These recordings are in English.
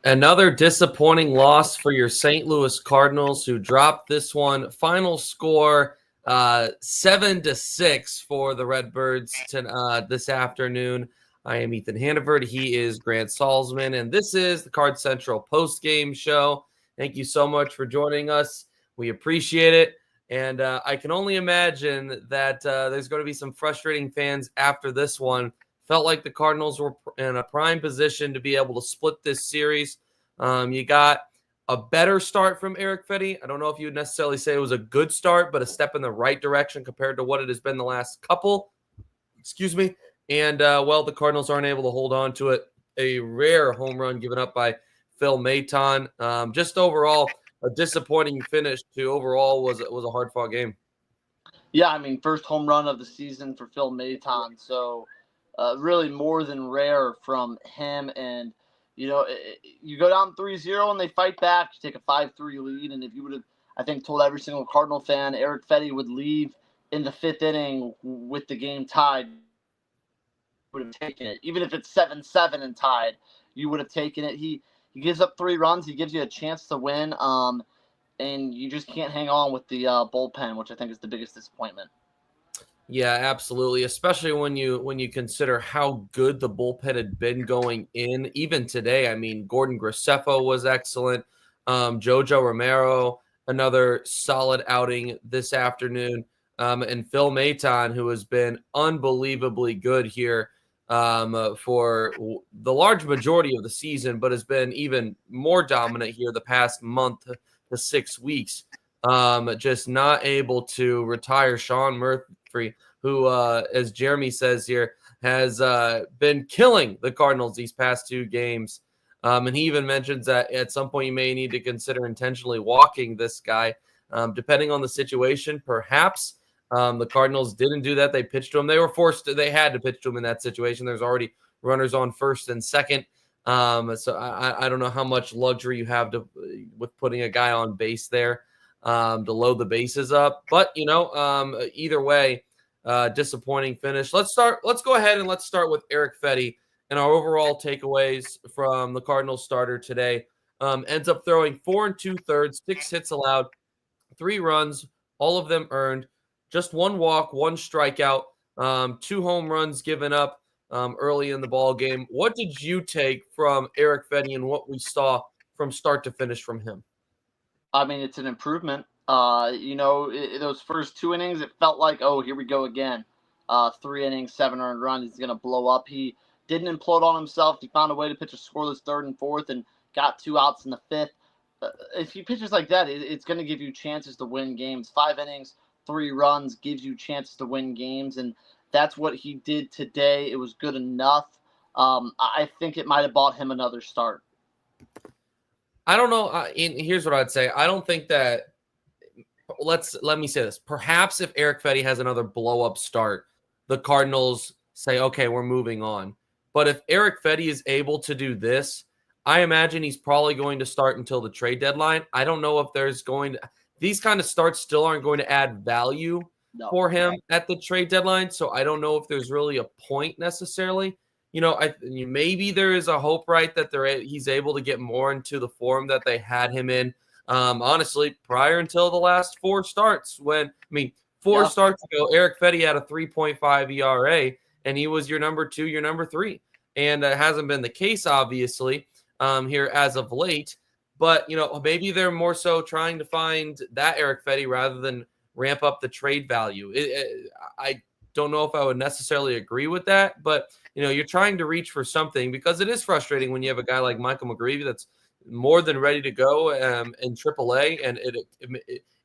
Another disappointing loss for your St. Louis Cardinals, who dropped this one. Final score 7-6 for the Redbirds this afternoon. I am Ethan Hannaford. He is Grant Salsman, and this is the Cards Central Postgame Show. Thank you so much for joining us. We appreciate it. And I can only imagine that there's going to be some frustrating fans after this one. Felt like the Cardinals were in a prime position to be able to split this series. You got a better start from Eric Fetty. I don't know if you would necessarily say it was a good start, but a step in the right direction compared to what it has been the last couple. And, the Cardinals aren't able to hold on to it. A rare home run given up by Phil Maton. Just overall, a disappointing finish to overall was a hard-fought game. Yeah, I mean, first home run of the season for Phil Maton. So really more than rare from him. And, you know, you go down 3-0 and they fight back. You take a 5-3 lead. And if you would have, I think, told every single Cardinal fan Eric Fetty would leave in the fifth inning with the game tied, would have taken it. Even if it's 7-7 and tied, you would have taken it. He gives up 3 runs. He gives you a chance to win. And you just can't hang on with the bullpen, which I think is the biggest disappointment. Yeah, absolutely. Especially when you consider how good the bullpen had been going in. Even today, I mean, Gordon Graceffo was excellent. Jojo Romero, another solid outing this afternoon. And Phil Maton, who has been unbelievably good here for the large majority of the season, but has been even more dominant here the past month to 6 weeks. Just not able to retire Sean Murphy, who, as Jeremy says here, has been killing the Cardinals these past 2 games. And he even mentions that at some point you may need to consider intentionally walking this guy, depending on the situation. Perhaps the Cardinals didn't do that. They pitched to him. They had to pitch to him in that situation. There's already runners on first and second. So I don't know how much luxury you have with putting a guy on base there to load the bases up. But, either way, disappointing finish. Let's go ahead and let's start with Eric Fetty and our overall takeaways from the Cardinals starter today. Ends up throwing 4 2/3, 6 hits allowed, 3 runs, all of them earned, just 1 walk, 1 strikeout, 2 home runs given up early in the ball game. What did you take from Eric Fetty and what we saw from start to finish from him? I mean, it's an improvement. Those first 2 innings, it felt like, oh, here we go again. 3 innings, 7 earned runs. He's going to blow up. He didn't implode on himself. He found a way to pitch a scoreless 3rd and 4th and got 2 outs in the 5th. If he pitches like that, it's going to give you chances to win games. 5 innings, 3 runs gives you chances to win games, and that's what he did today. It was good enough. I think it might have bought him another start. I don't know. Here's what I'd say. I don't think that let me say this. Perhaps if Eric Fetty has another blow-up start, the Cardinals say, okay, we're moving on. But if Eric Fetty is able to do this, I imagine he's probably going to start until the trade deadline. I don't know if these kind of starts still aren't going to add value for him at the trade deadline. So I don't know if there's really a point necessarily. Maybe there is a hope, right, that he's able to get more into the form that they had him in. Honestly, prior until the last 4 starts, starts ago, Eric Fetty had a 3.5 ERA, and he was your number 2, your number 3. And it hasn't been the case, obviously, here as of late. But, maybe they're more so trying to find that Eric Fetty rather than ramp up the trade value. I don't know if I would necessarily agree with that, but, you're trying to reach for something because it is frustrating when you have a guy like Michael McGreevy that's more than ready to go in AAA, and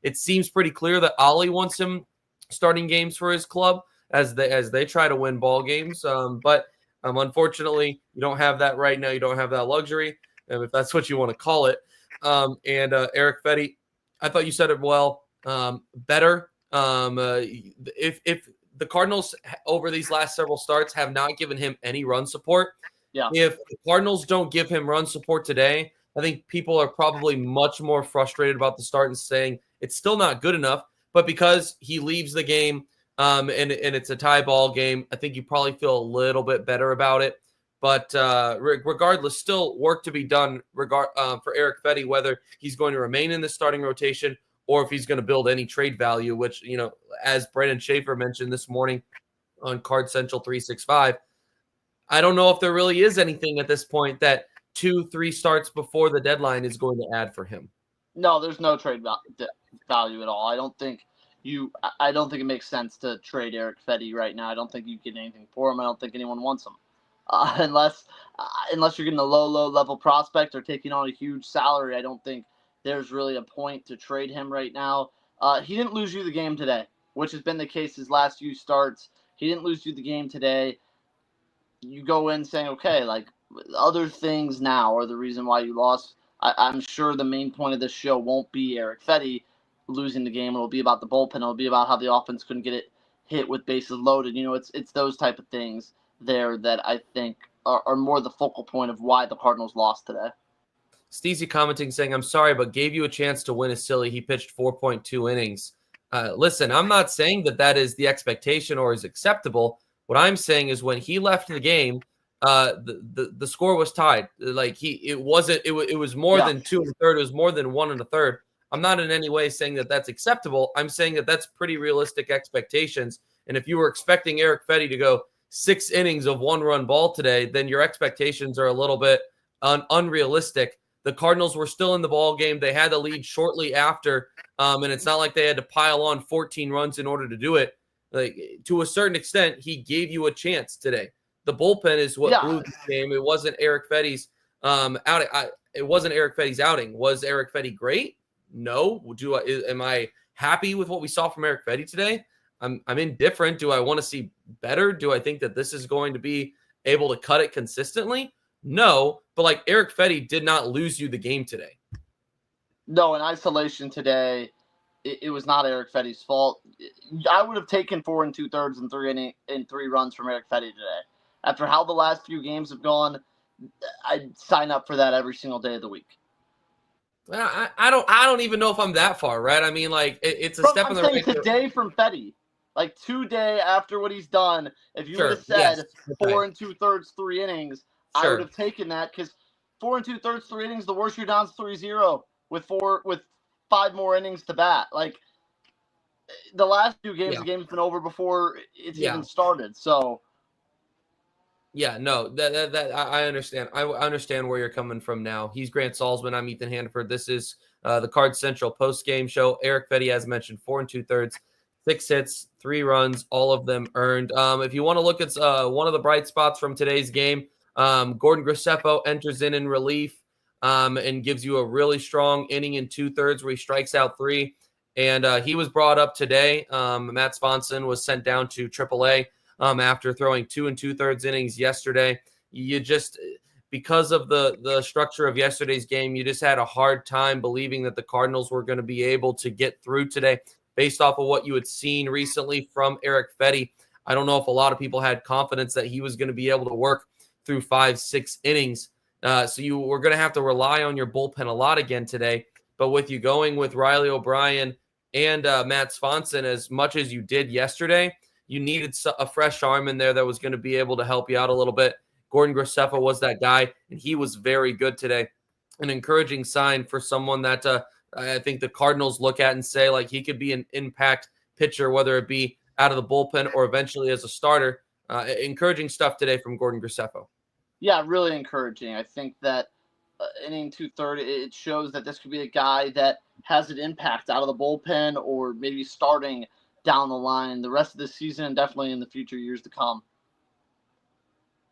it seems pretty clear that Ollie wants him starting games for his club as they try to win ball games. But unfortunately, you don't have that right now. You don't have that luxury, if that's what you want to call it. Eric Fetty, I thought you said it well. Better. If the Cardinals over these last several starts have not given him any run support, if the Cardinals don't give him run support today, I think people are probably much more frustrated about the start and saying it's still not good enough. But because he leaves the game and it's a tie ball game, I think you probably feel a little bit better about it. But regardless, still work to be done for Eric Fetty, whether he's going to remain in the starting rotation or if he's going to build any trade value, which, as Brandon Schaefer mentioned this morning on Cards Central 365, I don't know if there really is anything at this point that 2-3 starts before the deadline is going to add for him. No, there's no trade value at all. I don't think it makes sense to trade Eric Fetty right now. I don't think you get anything for him. I don't think anyone wants him. Unless you're getting a low level prospect or taking on a huge salary, I don't think there's really a point to trade him right now. He didn't lose you the game today, which has been the case his last few starts. He didn't lose you the game today. You go in saying, okay, like other things now are the reason why you lost. I'm sure the main point of this show won't be Eric Fetty losing the game. It'll be about the bullpen. It'll be about how the offense couldn't get it hit with bases loaded. It's those type of things there that I think are more the focal point of why the Cardinals lost today. Steezy commenting saying, I'm sorry, but gave you a chance to win is silly. He pitched 4.2 innings. Listen, I'm not saying that is the expectation or is acceptable. What I'm saying is when he left the game, the score was tied. Like it was more than 2 1/3. It was more than 1 1/3. I'm not in any way saying that that's acceptable. I'm saying that that's pretty realistic expectations. And if you were expecting Eric Fetty to go 6 innings of 1-run ball today, then your expectations are a little bit unrealistic. The Cardinals were still in the ball game. They had the lead shortly after, and it's not like they had to pile on 14 runs in order to do it. Like, to a certain extent, he gave you a chance today. The bullpen is what blew the game. It wasn't Eric Fetty's outing. It wasn't Eric Fetty's outing. Was Eric Fetty great? No. Am I happy with what we saw from Eric Fetty today? I'm indifferent. Do I want to see better? Do I think that this is going to be able to cut it consistently? No, but like Eric Fetty did not lose you the game today. No, in isolation today, it was not Eric Fetty's fault. I would have taken 4 2/3 and 3 runs from Eric Fetty today. After how the last few games have gone, I'd sign up for that every single day of the week. I don't even know if I'm that far, right? I mean, like it's a step in the right direction. Today from Fetty, like 2 days after what he's done, if you would have said 4 2/3, 3 innings, I would have taken that because 4 2/3, 3 innings, the worst you're down is 3-0 with 5 more innings to bat. Like the last 2 games, the game's been over before it's even started. So. Yeah, no, that I understand. I understand where you're coming from now. He's Grant Salsman. I'm Ethan Hannaford. This is the Cards Central Postgame Show. Eric Fetty, as mentioned, 4 2/3, 6 hits, 3 runs, all of them earned. If you want to look at one of the bright spots from today's game, Gordon Graceffo enters in relief and gives you a really strong inning in 2/3 where he strikes out 3. And he was brought up today. Matt Swanson was sent down to AAA. After throwing 2 2/3 innings yesterday. You just, because of the structure of yesterday's game, you just had a hard time believing that the Cardinals were going to be able to get through today based off of what you had seen recently from Eric Fetty. I don't know if a lot of people had confidence that he was going to be able to work through 5-6 innings. So you were going to have to rely on your bullpen a lot again today. But with you going with Riley O'Brien and Matt Swanson as much as you did yesterday, you needed a fresh arm in there that was going to be able to help you out a little bit. Gordon Graceffo was that guy, and he was very good today. An encouraging sign for someone that I think the Cardinals look at and say, like, he could be an impact pitcher, whether it be out of the bullpen or eventually as a starter. Encouraging stuff today from Gordon Graceffo. Yeah, really encouraging. I think that inning 2/3, it shows that this could be a guy that has an impact out of the bullpen or maybe starting down the line the rest of the season and definitely in the future years to come.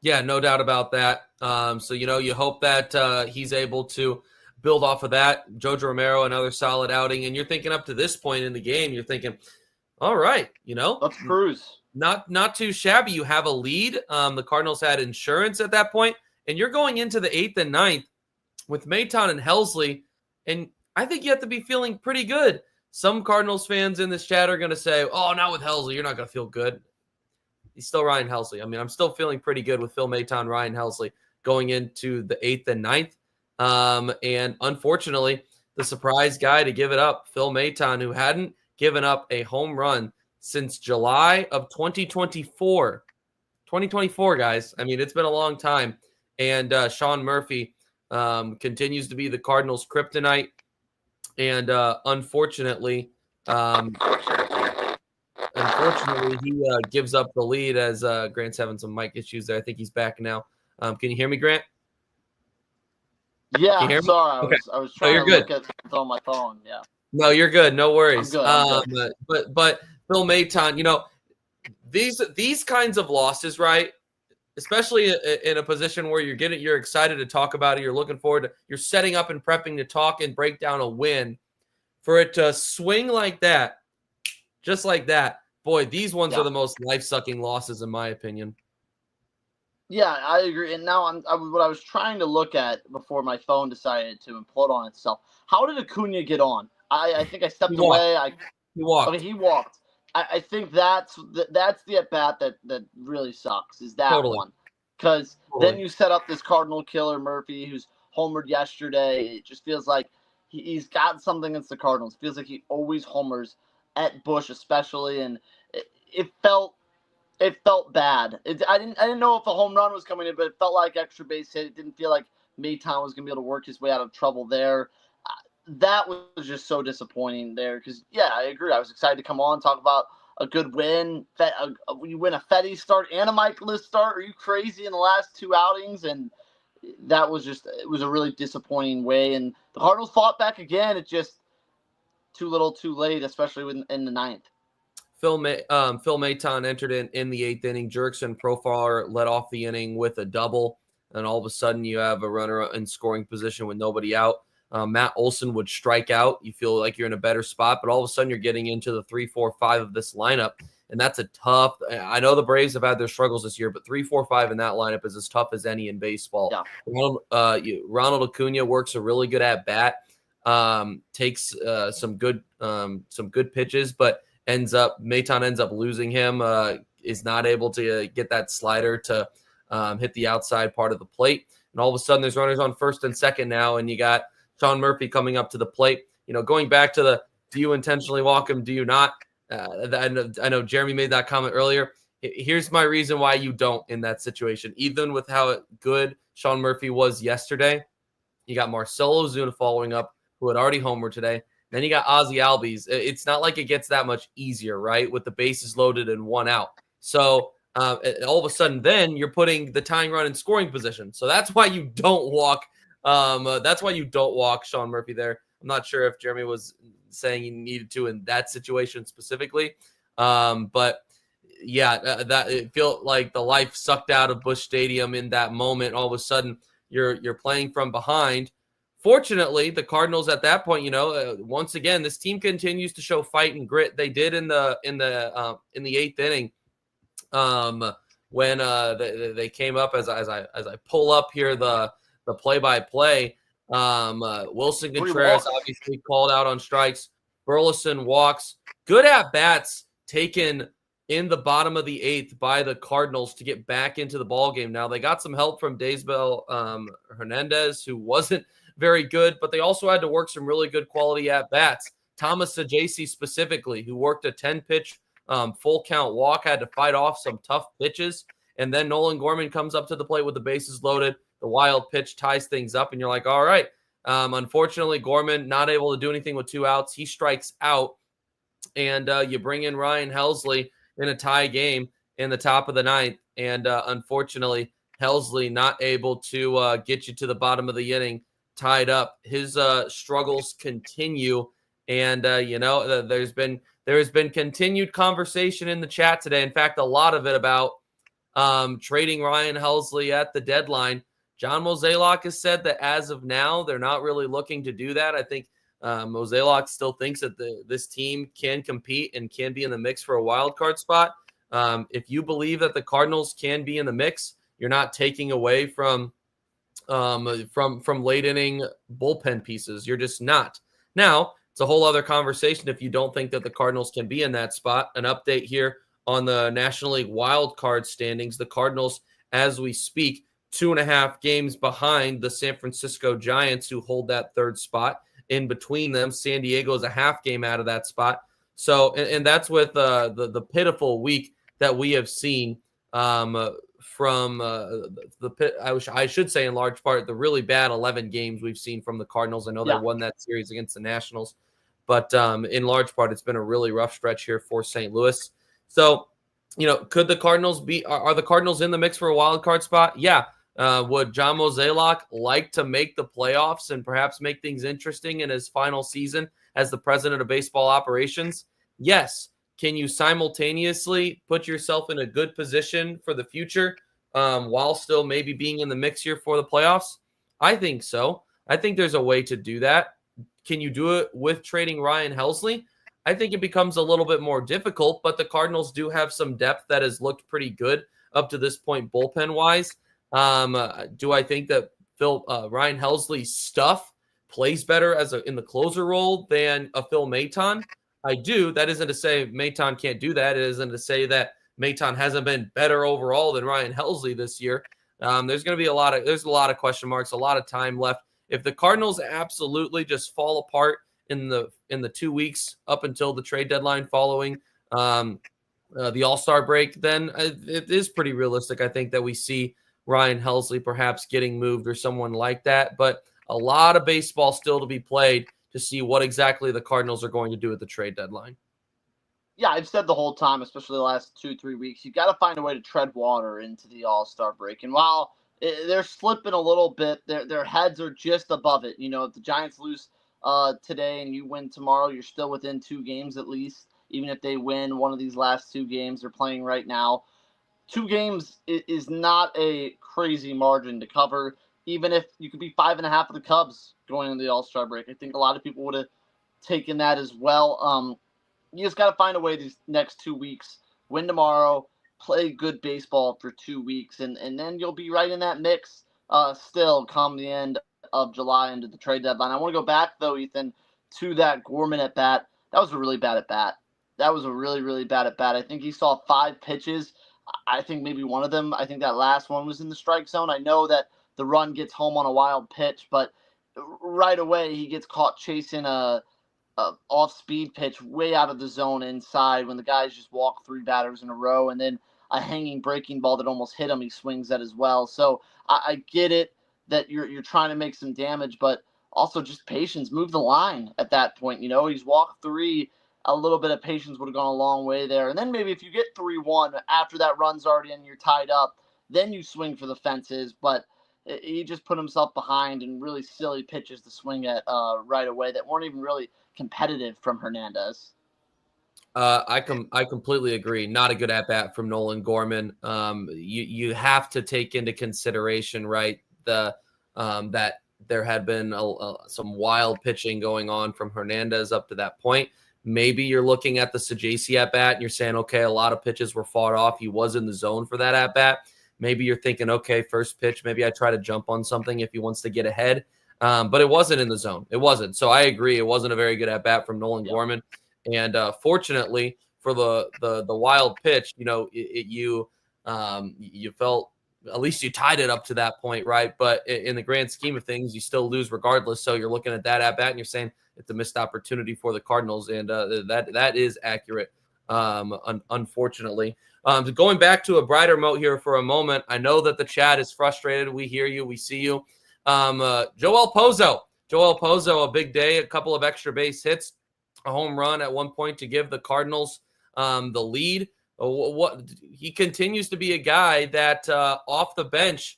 Yeah, no doubt about that. So, you hope that he's able to build off of that. Jojo Romero, another solid outing. And you're thinking up to this point in the game, you're thinking, all right, let's cruise. Not too shabby. You have a lead. The Cardinals had insurance at that point, and you're going into the 8th and 9th with Maton and Helsley. And I think you have to be feeling pretty good. Some Cardinals fans in this chat are going to say, oh, not with Helsley. You're not going to feel good. He's still Ryan Helsley. I mean, I'm still feeling pretty good with Phil Maton, Ryan Helsley going into the 8th and 9th. And unfortunately, the surprise guy to give it up, Phil Maton, who hadn't given up a home run since July of 2024. 2024, guys. I mean, it's been a long time. And Sean Murphy continues to be the Cardinals' kryptonite. And unfortunately, he gives up the lead as Grant's having some mic issues there. I think he's back now. Can you hear me, Grant? Yeah, Can you hear me? sorry. Okay. I was trying to look at it on my phone. Yeah. No, you're good. No worries. I'm good. But Phil Maton, these kinds of losses, right? Especially in a position where you're excited to talk about it, you're looking forward to, you're setting up and prepping to talk and break down a win. For it to swing like that, just like that, boy, these ones are the most life-sucking losses, in my opinion. Yeah, I agree. And now what I was trying to look at before my phone decided to implode on itself. How did Acuna get on? I think I stepped away. He walked. Okay, he walked. I think that's the at bat that really sucks. Is that one? Because then you set up this Cardinal killer Murphy, who's homered yesterday. It just feels like he's got something against the Cardinals. It feels like he always homers at Bush, especially, and it felt bad. I didn't know if a home run was coming in, but it felt like extra base hit. It didn't feel like Maton was going to be able to work his way out of trouble there. That was just so disappointing there because, yeah, I agree. I was excited to come on, talk about a good win. You win a Fetty start and a Michaelis start. Are you crazy in the last two outings? And that was it was a really disappointing way. And the Cardinals fought back again. It's just too little too late, especially in the ninth. Phil Maton entered in the eighth inning. Jurickson Profar led off the inning with a double. And all of a sudden you have a runner in scoring position with nobody out. Matt Olson would strike out. You feel like you're in a better spot, but all of a sudden you're getting into the 3, 4, 5 of this lineup. And that's a tough. I know the Braves have had their struggles this year, but 3, 4, 5 in that lineup is as tough as any in baseball. Yeah. Ronald Acuna works a really good at bat, takes some good pitches, but Maton ends up losing him. Is not able to get that slider to hit the outside part of the plate. And all of a sudden there's runners on first and second now, and you got Sean Murphy coming up to the plate. Going back to do you intentionally walk him? Do you not? I know Jeremy made that comment earlier. Here's my reason why you don't in that situation. Even with how good Sean Murphy was yesterday, you got Marcelo Ozuna following up, who had already homered today. Then you got Ozzie Albies. It's not like it gets that much easier, right? With the bases loaded and one out. So all of a sudden, then you're putting the tying run in scoring position. So that's why you don't walk. That's why you don't walk Sean Murphy there. I'm not sure if Jeremy was saying he needed to in that situation specifically, but yeah, that it felt like the life sucked out of Busch Stadium in that moment. All of a sudden, you're playing from behind. Fortunately, the Cardinals at that point, once again, this team continues to show fight and grit. They did in the eighth inning. When they came up as I pull up here the play-by-play, Wilson Contreras obviously called out on strikes. Burleson walks. Good at bats taken in the bottom of the eighth by the Cardinals to get back into the ball game. Now they got some help from Daysbel Hernandez, who wasn't very good, but they also had to work some really good quality at bats. Thomas Sajaci specifically, who worked a 10-pitch full count walk, had to fight off some tough pitches. And then Nolan Gorman comes up to the plate with the bases loaded. The wild pitch ties things up, and you're like, all right. Unfortunately, Gorman not able to do anything with 2 outs. He strikes out, and you bring in Ryan Helsley in a tie game in the top of the ninth. And unfortunately, Helsley not able to get you to the bottom of the inning, tied up. His struggles continue, and there has been continued conversation in the chat today. In fact, a lot of it about trading Ryan Helsley at the deadline. John Mozeliak has said that as of now, they're not really looking to do that. I think Mozeliak still thinks that this team can compete and can be in the mix for a wild card spot. If you believe that the Cardinals can be in the mix, you're not taking away from late inning bullpen pieces. You're just not. Now, it's a whole other conversation if you don't think that the Cardinals can be in that spot. An update here on the National League wild card standings. The Cardinals, as we speak, 2.5 games behind the San Francisco Giants, who hold that third spot. In between them, San Diego is a half game out of that spot. So, and that's with the pitiful week that we have seen from I should say in large part the really bad 11 games we've seen from the Cardinals. I know they won that series against the Nationals, but in large part it's been a really rough stretch here for St. Louis. So, could the Cardinals are the Cardinals in the mix for a wild card spot? Yeah. Would John Mozeliak like to make the playoffs and perhaps make things interesting in his final season as the president of baseball operations? Yes. Can you simultaneously put yourself in a good position for the future while still maybe being in the mix here for the playoffs? I think so. I think there's a way to do that. Can you do it with trading Ryan Helsley? I think it becomes a little bit more difficult, but the Cardinals do have some depth that has looked pretty good up to this point bullpen-wise. Do I think that Ryan Helsley's stuff plays better in the closer role than a Phil Maton? I do. That isn't to say Maton can't do that. It isn't to say that Maton hasn't been better overall than Ryan Helsley this year. There's going to be a lot of question marks, a lot of time left. If the Cardinals absolutely just fall apart in the 2 weeks up until the trade deadline following the All-Star break, then it is pretty realistic, I think, that we see Ryan Helsley perhaps getting moved or someone like that. But a lot of baseball still to be played to see what exactly the Cardinals are going to do at the trade deadline. Yeah, I've said the whole time, especially the last 2-3 weeks, you got to find a way to tread water into the All-Star break. And while they're slipping a little bit, their heads are just above it. If the Giants lose today and you win tomorrow, you're still within 2 games at least. Even if they win one of these last 2 games they're playing right now, 2 games is not a crazy margin to cover. Even if you could be 5.5 of the Cubs going into the All-Star break, I think a lot of people would have taken that as well. You just got to find a way these next 2 weeks, win tomorrow, play good baseball for 2 weeks, and then you'll be right in that mix still come the end of July into the trade deadline. I want to go back, though, Ethan, to that Gorman at bat. That was a really bad at bat. That was a really, really bad at bat. I think he saw 5 pitches. I think maybe one of them, I think that last one was in the strike zone. I know that the run gets home on a wild pitch, but right away he gets caught chasing a off-speed pitch way out of the zone inside when the guys just walk 3 batters in a row, and then a hanging breaking ball that almost hit him, he swings at as well. So I get it that you're trying to make some damage, but also just patience. Move the line at that point. He's walked 3. A little bit of patience would have gone a long way there. And then maybe if you get 3-1 after that run's already in, you're tied up, then you swing for the fences. But he just put himself behind and really silly pitches to swing at right away that weren't even really competitive from Hernandez. I completely agree. Not a good at bat from Nolan Gorman. You have to take into consideration, right, that there had been some wild pitching going on from Hernandez up to that point. Maybe you're looking at the Saggese at bat and you're saying, okay, a lot of pitches were fought off. He was in the zone for that at bat. Maybe you're thinking, okay, first pitch, maybe I try to jump on something if he wants to get ahead. But it wasn't in the zone. It wasn't. So I agree. It wasn't a very good at bat from Nolan Gorman. And fortunately for the wild pitch, you felt, at least you tied it up to that point, right? But in the grand scheme of things, you still lose regardless. So you're looking at that at bat and you're saying it's a missed opportunity for the Cardinals, and that is accurate. Unfortunately, going back to a brighter note here for a moment, I know that the chat is frustrated. We hear you, we see you. Joel Pozo, a big day, a couple of extra base hits, a home run at one point to give the Cardinals the lead. He continues to be a guy that off the bench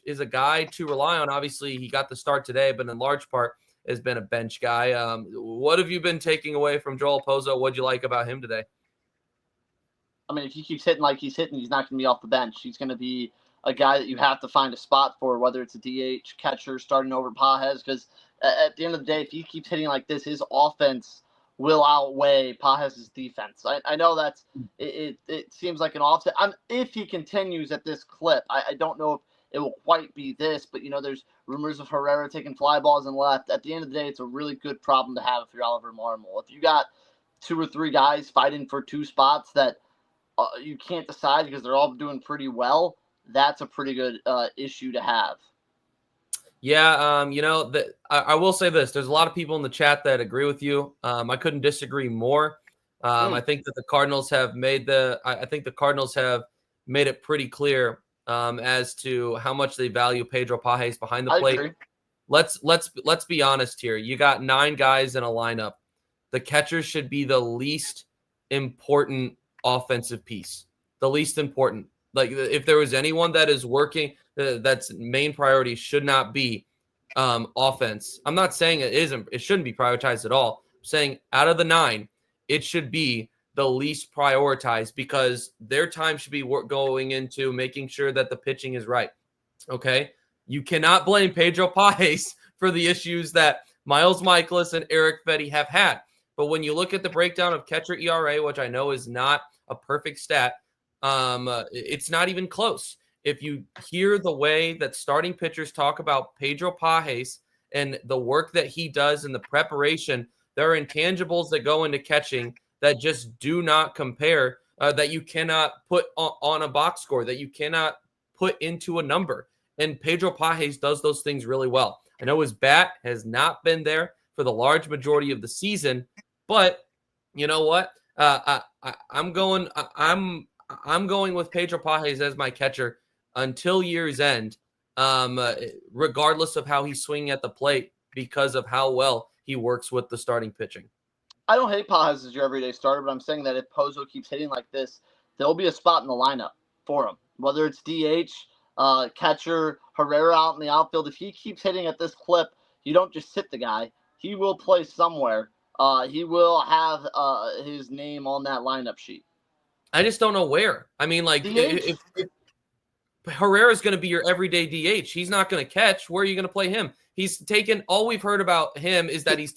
is a guy to rely on. Obviously, he got the start today, but in large part has been a bench guy. What have you been taking away from Joel Pozo? What'd you like about him today? I mean, if he keeps hitting like he's hitting, he's not going to be off the bench. He's going to be a guy that you have to find a spot for, whether it's a DH, catcher, starting over Pages, because at the end of the day, if he keeps hitting like this, his offense will outweigh Pages' defense. I know that's it seems like an offset. If he continues at this clip, I don't know if it will quite be this, but there's rumors of Herrera taking fly balls and left. At the end of the day, it's a really good problem to have if you're Oliver Marmol. If you got 2 or 3 guys fighting for 2 spots that you can't decide because they're all doing pretty well, that's a pretty good issue to have. Yeah, I will say this. There's a lot of people in the chat that agree with you. I couldn't disagree more. I think that the Cardinals have made it pretty clear as to how much they value Pedro Pages behind the I plate. agree. Let's be honest here. You got 9 guys in a lineup. The catcher should be the least important offensive piece. The least important. Like, if there was anyone that is working, that's main priority should not be offense. I'm not saying it shouldn't be prioritized at all. I'm saying out of the 9, it should be the least prioritized, because their time should be going into making sure that the pitching is right. Okay? You cannot blame Pedro Pages for the issues that Miles Michaelis and Eric Fetty have had. But when you look at the breakdown of catcher ERA, which I know is not a perfect stat, it's not even close. If you hear the way that starting pitchers talk about Pedro Pages and the work that he does in the preparation, there are intangibles that go into catching that just do not compare, that you cannot put on a box score, that you cannot put into a number. And Pedro Pages does those things really well. I know his bat has not been there for the large majority of the season, but you know what? I'm going with Pedro Pages as my catcher until year's end, regardless of how he's swinging at the plate, because of how well he works with the starting pitching. I don't hate Pages as your everyday starter, but I'm saying that if Pozo keeps hitting like this, there'll be a spot in the lineup for him, whether it's DH, catcher, Herrera out in the outfield. If he keeps hitting at this clip, you don't just sit the guy. He will play somewhere. He will have his name on that lineup sheet. I just don't know where. I mean, like, if Herrera's going to be your everyday DH, he's not going to catch. Where are you going to play him? He's taken, all we've heard about him is that he's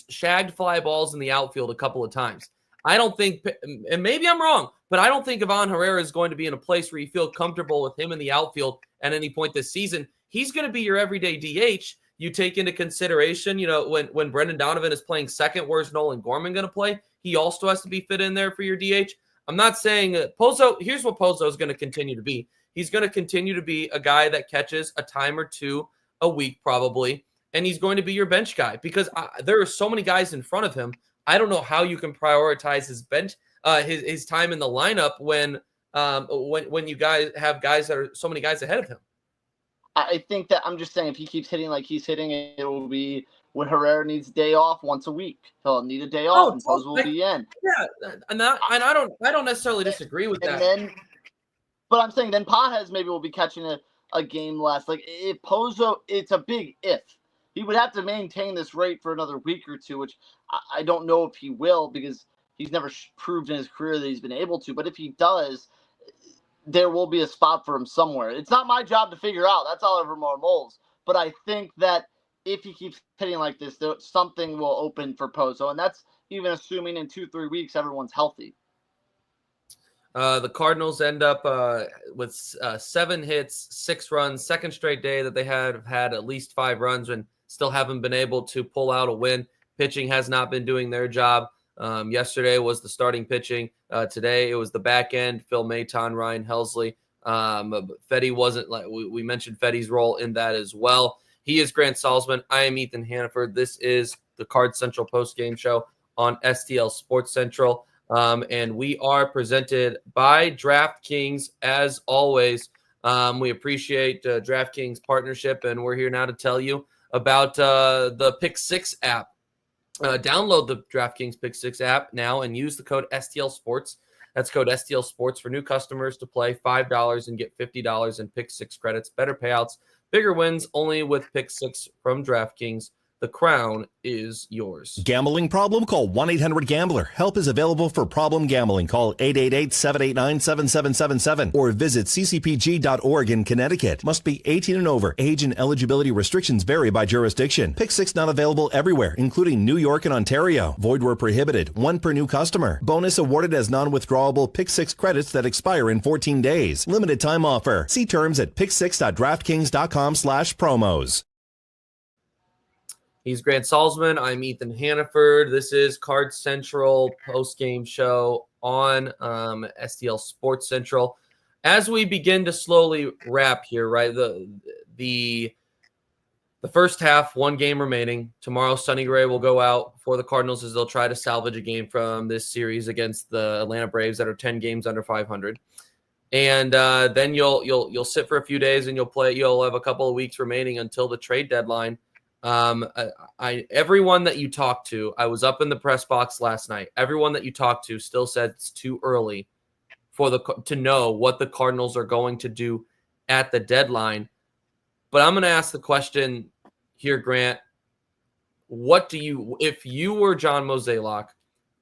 shagged fly balls in the outfield a couple of times. I don't think, and maybe I'm wrong, but I don't think Ivan Herrera is going to be in a place where you feel comfortable with him in the outfield at any point this season. He's going to be your everyday DH. You take into consideration, when Brendan Donovan is playing second, where's Nolan Gorman going to play? He also has to be fit in there for your DH. I'm not saying Pozo. Here's what Pozo is going to continue to be. He's going to continue to be a guy that catches a time or two a week probably, and he's going to be your bench guy, because there are so many guys in front of him. I don't know how you can prioritize his bench, his time in the lineup when you guys have guys that are so many guys ahead of him. I think that I'm just saying, if he keeps hitting like he's hitting, it will be when Herrera needs a day off once a week. He'll need a day off, and Pozo will be in. Yeah, and I don't necessarily disagree with that. But I'm saying then Pages maybe will be catching a game less. Like, if Pozo, it's a big if. He would have to maintain this rate for another week or two, which I don't know if he will, because he's never proved in his career that he's been able to. But if he does, there will be a spot for him somewhere. It's not my job to figure out. That's Oliver Marmole's. But I think that if he keeps hitting like this, something will open for Pozo. And that's even assuming in 2-3 weeks everyone's healthy. The Cardinals end up with 7 hits, 6 runs, second straight day that they have had at least 5 runs and still haven't been able to pull out a win. Pitching has not been doing their job. Yesterday was the starting pitching. Today it was the back end, Phil Maton, Ryan Helsley. Fetty wasn't, like we mentioned Fetty's role in that as well. He is Grant Salsman. I am Ethan Hannaford. This is the Cards Central Postgame Show on STL Sports Central. And we are presented by DraftKings as always. We appreciate DraftKings partnership, and we're here now to tell you about the Pick 6 app. Download the DraftKings Pick 6 app now and use the code STL Sports. That's code STL Sports for new customers to play $5 and get $50 in Pick 6 credits. Better payouts, bigger wins, only with Pick 6 from DraftKings. The crown is yours. Gambling problem? Call 1-800-GAMBLER. Help is available for problem gambling. Call 888-789-7777 or visit ccpg.org in Connecticut. Must be 18 and over. Age and eligibility restrictions vary by jurisdiction. Pick 6 not available everywhere, including New York and Ontario. Void where prohibited. 1 per new customer. Bonus awarded as non-withdrawable Pick 6 credits that expire in 14 days. Limited time offer. See terms at pick6.draftkings.com/promos. He's Grant Salsman. I'm Ethan Hannaford. This is Cards Central Postgame Show on STL Sports Central. As we begin to slowly wrap here, right? The first half, 1 game remaining. Tomorrow, Sonny Gray will go out for the Cardinals as they'll try to salvage a game from this series against the Atlanta Braves that are 10 games under 500. and then you'll sit for a few days and you'll have a couple of weeks remaining until the trade deadline. Everyone that you talked to, I was up in the press box last night. Everyone that you talked to still said it's too early to know what the Cardinals are going to do at the deadline. But I'm going to ask the question here, Grant. If you were John Mozeliak,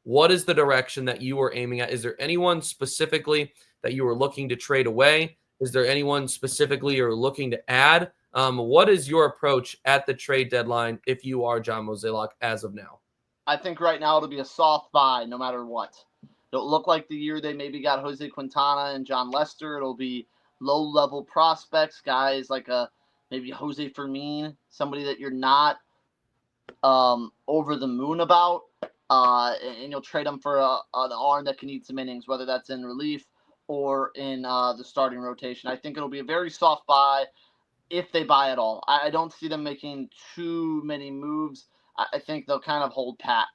what is the direction that you were aiming at? Is there anyone specifically that you were looking to trade away? Is there anyone specifically you're looking to add? What is your approach at the trade deadline if you are John Mozeliak as of now? I think right now it'll be a soft buy no matter what. It'll look like the year they maybe got Jose Quintana and John Lester. It'll be low-level prospects, guys like maybe Jose Fermin, somebody that you're not over the moon about, and you'll trade them for an arm that can eat some innings, whether that's in relief or in the starting rotation. I think it'll be a very soft buy if they buy at all. I don't see them making too many moves. I think they'll kind of hold pat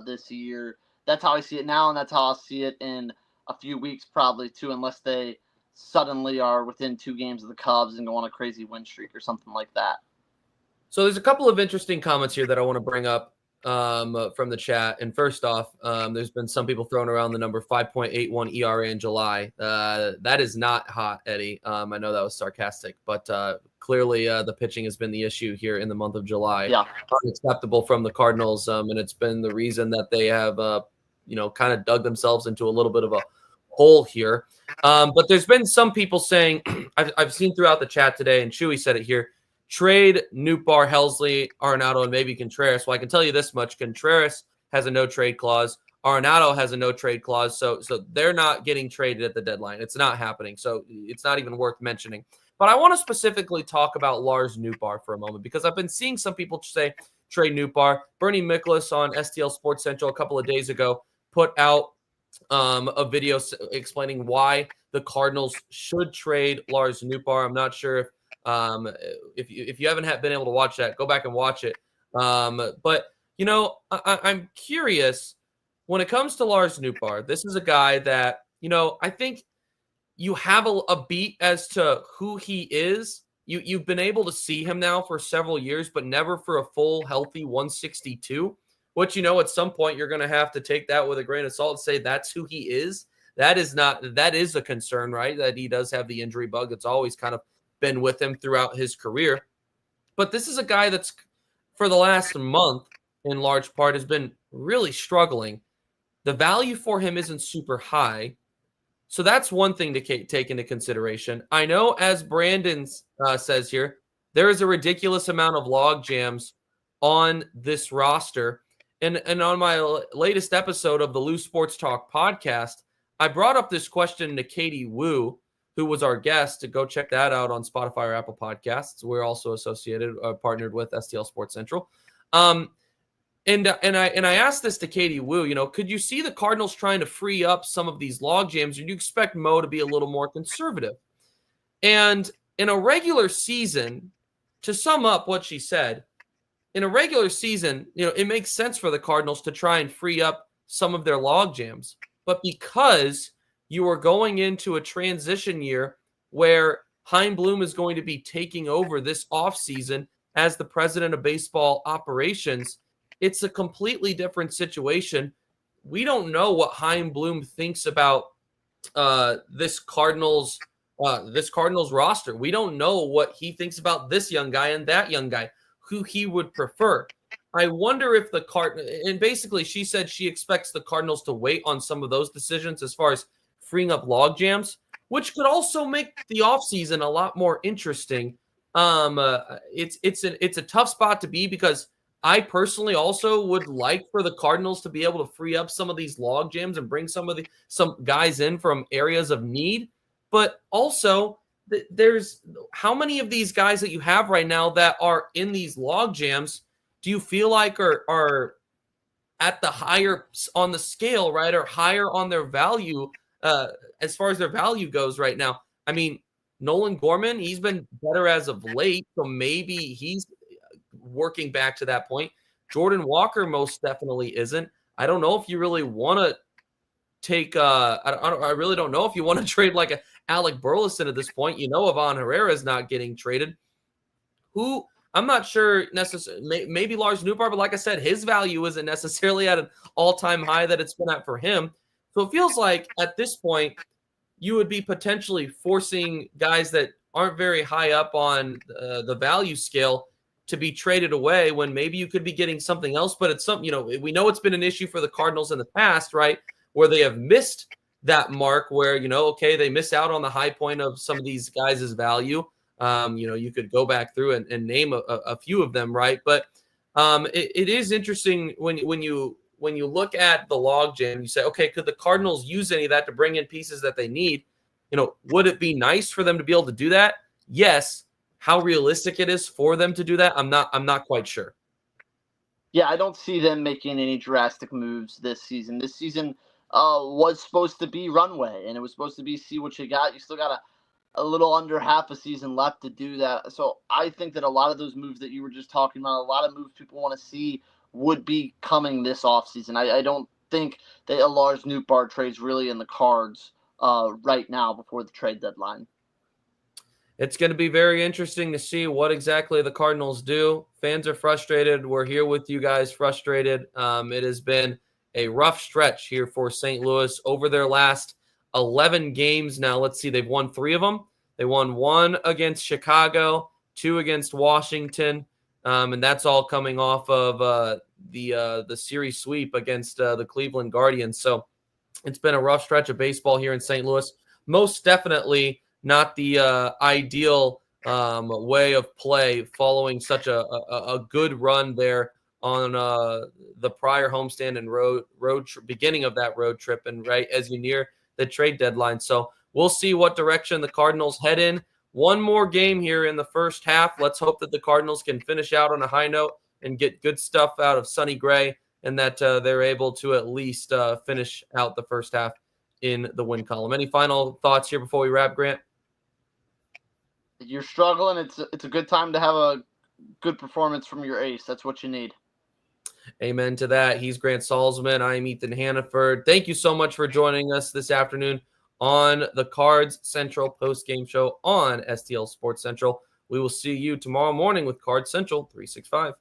this year. That's how I see it now, and that's how I'll see it in a few weeks probably too, unless they suddenly are within 2 games of the Cubs and go on a crazy win streak or something like that. So there's a couple of interesting comments here that I want to bring up from the chat. And first off, there's been some people throwing around the number 5.81 ERA in July. That is not hot, Eddie. I know that was sarcastic, but clearly the pitching has been the issue here in the month of July. Yeah. Unacceptable from the Cardinals, and it's been the reason that they have, kind of dug themselves into a little bit of a hole here. But there's been some people saying, I've seen throughout the chat today, and Chewy said it here, trade Nootbaar, Helsley, Arenado, and maybe Contreras. Well, I can tell you this much. Contreras has a no-trade clause. Arenado has a no-trade clause. So they're not getting traded at the deadline. It's not happening. So it's not even worth mentioning. But I want to specifically talk about Lars Nootbaar for a moment because I've been seeing some people say trade Nootbaar. Bernie Miklasz on STL Sports Central a couple of days ago put out a video explaining why the Cardinals should trade Lars Nootbaar. I'm not sure if you haven't been able to watch that, go back and watch it. But I'm curious when it comes to Lars Nootbaar. This is a guy that I think you have a beat as to who he is. You've been able to see him now for several years, but never for a full healthy 162. Which at some point you're going to have to take that with a grain of salt and say that's who he is. That is a concern, right? That he does have the injury bug. It's always kind of been with him throughout his career. But this is a guy that's for the last month in large part has been really struggling. The value for him isn't super high. So that's one thing to take into consideration. I know, as Brandon says here, there is a ridiculous amount of log jams on this roster. And on my latest episode of the Lou Sports Talk podcast, I brought up this question to Katie Wu, who was our guest. To go check that out on Spotify or Apple Podcasts. We're also partnered with STL Sports Central. And I asked this to Katie Wu. Could you see the Cardinals trying to free up some of these log jams, or do you expect Mo to be a little more conservative? And in a regular season, to sum up what she said, in a regular season, it makes sense for the Cardinals to try and free up some of their log jams. But because you are going into a transition year where Chaim Bloom is going to be taking over this offseason as the president of baseball operations, it's a completely different situation. We don't know what Chaim Bloom thinks about this Cardinals roster. We don't know what he thinks about this young guy and that young guy, who he would prefer. I wonder if and basically she said she expects the Cardinals to wait on some of those decisions as far as freeing up log jams, which could also make the offseason a lot more interesting. It's a tough spot to be because I personally also would like for the Cardinals to be able to free up some of these log jams and bring some guys in from areas of need. But also, there's how many of these guys that you have right now that are in these log jams do you feel like are at the higher on the scale, right, or higher on their value as far as their value goes right now? I mean, Nolan Gorman, he's been better as of late, so maybe he's working back to that point. Jordan Walker most definitely isn't. I don't know if you really want to take I really don't know if you want to trade like Alec Burleson at this point. Ivan Herrera is not getting traded. Who I'm not sure necessarily, maybe Lars Nootbaar, but like I said, his value isn't necessarily at an all-time high that it's been at for him. So it feels like at this point, you would be potentially forcing guys that aren't very high up on the value scale to be traded away when maybe you could be getting something else. But it's something, we know it's been an issue for the Cardinals in the past, right? Where they have missed that mark where, okay, they miss out on the high point of some of these guys' value. You could go back through and name a few of them, right? But it is interesting when you look at the logjam, you say, okay, could the Cardinals use any of that to bring in pieces that they need? Would it be nice for them to be able to do that? Yes. How realistic it is for them to do that, I'm not quite sure. Yeah, I don't see them making any drastic moves this season. This season was supposed to be runway, and it was supposed to be see what you got. You still got a little under half a season left to do that. So I think that a lot of those moves that you were just talking about, a lot of moves people want to see would be coming this offseason. I don't think that a Lars Nootbaar trade's really in the cards right now before the trade deadline. It's going to be very interesting to see what exactly the Cardinals do. Fans are frustrated. We're here with you guys frustrated. It has been a rough stretch here for St. Louis over their last 11 games now. Let's see. They've won 3 of them. They won 1 against Chicago, 2 against Washington, and that's all coming off of the series sweep against the Cleveland Guardians. So it's been a rough stretch of baseball here in St. Louis. Most definitely not the ideal way of play following such a good run there on the prior homestand and beginning of that road trip, and right as you near the trade deadline. So we'll see what direction the Cardinals head in. One more game here in the first half. Let's hope that the Cardinals can finish out on a high note and get good stuff out of Sonny Gray, and that they're able to at least finish out the first half in the win column. Any final thoughts here before we wrap, Grant? You're struggling. It's a good time to have a good performance from your ace. That's what you need. Amen to that. He's Grant Salsman. I'm Ethan Hannaford. Thank you so much for joining us this afternoon on the Cards Central Postgame Show on STL Sports Central. We will see you tomorrow morning with Cards Central 365.